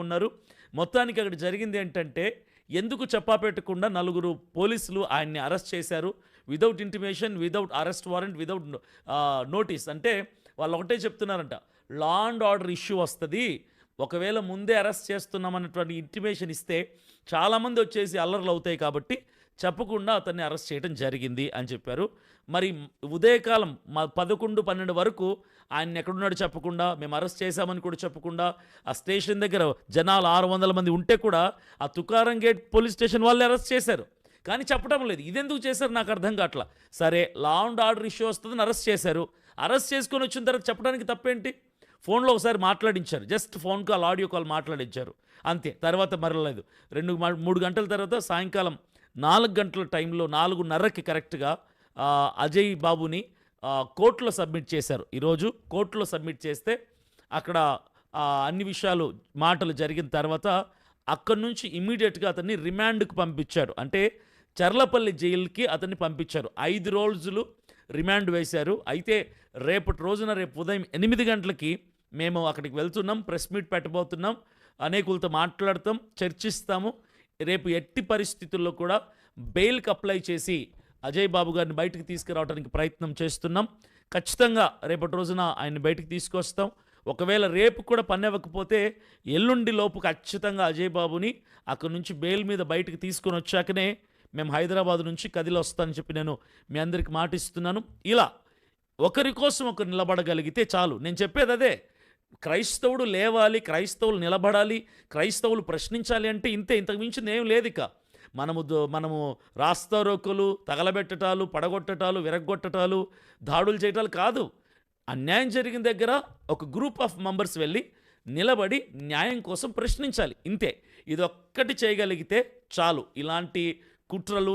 ఉన్నారు. మొత్తానికి అక్కడ జరిగింది ఏంటంటే, ఎందుకు చెప్పాపెట్టకుండా నలుగురు పోలీసులు ఆయన్ని అరెస్ట్ చేశారు. Without intimation, without arrest warrant, without notice. అంటే వాళ్ళు ఒకటే చెప్తున్నారంట. లా అండ్ ఆర్డర్ ఇష్యూ వస్తది. ఒకవేళ ముందే అరెస్ట్ చేస్తున్నామన్నటువంటి ఇంటిమేషన్ ఇస్తే చాలామంది వచ్చేసి అల్లర్లు అవుతాయి కాబట్టి చెప్పకుండా అతన్ని అరెస్ట్ చేయడం జరిగింది అని చెప్పారు. మరి ఉదయకాలం 11, 12 వరకు ఆయన ఎక్కడున్నాడో చెప్పకుండా, మేము అరెస్ట్ చేశామని కూడా చెప్పకుండా, ఆ స్టేషన్ దగ్గర జనాలు 600 మంది ఉంటే కూడా ఆ తుకారం గేట్ పోలీస్ స్టేషన్ వాళ్ళే అరెస్ట్ చేశారు. కానీ చెప్పడం లేదు. ఇదెందుకు చేశారు నాకు అర్థం కావట్లా. సరే, లా అండ్ ఆర్డర్ ఇష్యూ వస్తుందని అరెస్ట్ చేశారు. అరెస్ట్ చేసుకొని వచ్చిన తర్వాత చెప్పడానికి తప్పేంటి? ఫోన్లో ఒకసారి మాట్లాడించారు. Just phone call, audio call మాట్లాడించారు అంతే. తర్వాత మరలేదు. 3 గంటల తర్వాత సాయంకాలం 4 గంటల టైంలో 4:30కి కరెక్ట్గా అజయ్ బాబుని కోర్టులో సబ్మిట్ చేశారు. ఈరోజు కోర్టులో సబ్మిట్ చేస్తే అక్కడ అన్ని విషయాలు మాటలు జరిగిన తర్వాత అక్కడి నుంచి ఇమ్మీడియట్గా అతన్ని రిమాండ్కి పంపించారు. అంటే చర్లపల్లి జైలుకి అతన్ని పంపించారు. 5 రోజులు రిమాండ్ వేశారు. అయితే రేపటి రోజున రేపు ఉదయం 8 గంటలకి మేము అక్కడికి వెళ్తున్నాం. Press meet పెట్టబోతున్నాం. అనేకులతో మాట్లాడతాం, చర్చిస్తాము. రేపు ఎట్టి పరిస్థితుల్లో కూడా బెయిల్కి అప్లై చేసి అజయ్ బాబు గారిని బయటికి తీసుకురావడానికి ప్రయత్నం చేస్తున్నాం. ఖచ్చితంగా రేపటి రోజున ఆయన్ని బయటికి తీసుకొస్తాం. ఒకవేళ రేపు కూడా పనివ్వకపోతే ఎల్లుండి లోపు ఖచ్చితంగా అజయ్ బాబుని అక్కడి నుంచి బెయిల్ మీద బయటికి తీసుకొని వచ్చాకనే మేము హైదరాబాద్ నుంచి కదిలి వస్తానని చెప్పి నేను మీ అందరికి మాటిస్తున్నాను. ఇలా ఒకరి కోసం ఒకరు నిలబడగలిగితే చాలు. నేను చెప్పేది అదే. క్రైస్తవుడు లేవాలి, క్రైస్తవులు నిలబడాలి, క్రైస్తవులు ప్రశ్నించాలి అంటే ఇంతే. ఇంతకు మించింది ఏం లేదు. ఇక మనము రాస్తారోకలు, తగలబెట్టటాలు, పడగొట్టటాలు, విరగ్గొట్టటాలు, దాడులు చేయటాలు కాదు. అన్యాయం జరిగిన దగ్గర ఒక గ్రూప్ ఆఫ్ మెంబర్స్ వెళ్ళి నిలబడి న్యాయం కోసం ప్రశ్నించాలి. ఇంతే. ఇదొక్కటి చేయగలిగితే చాలు. ఇలాంటి కుట్రలు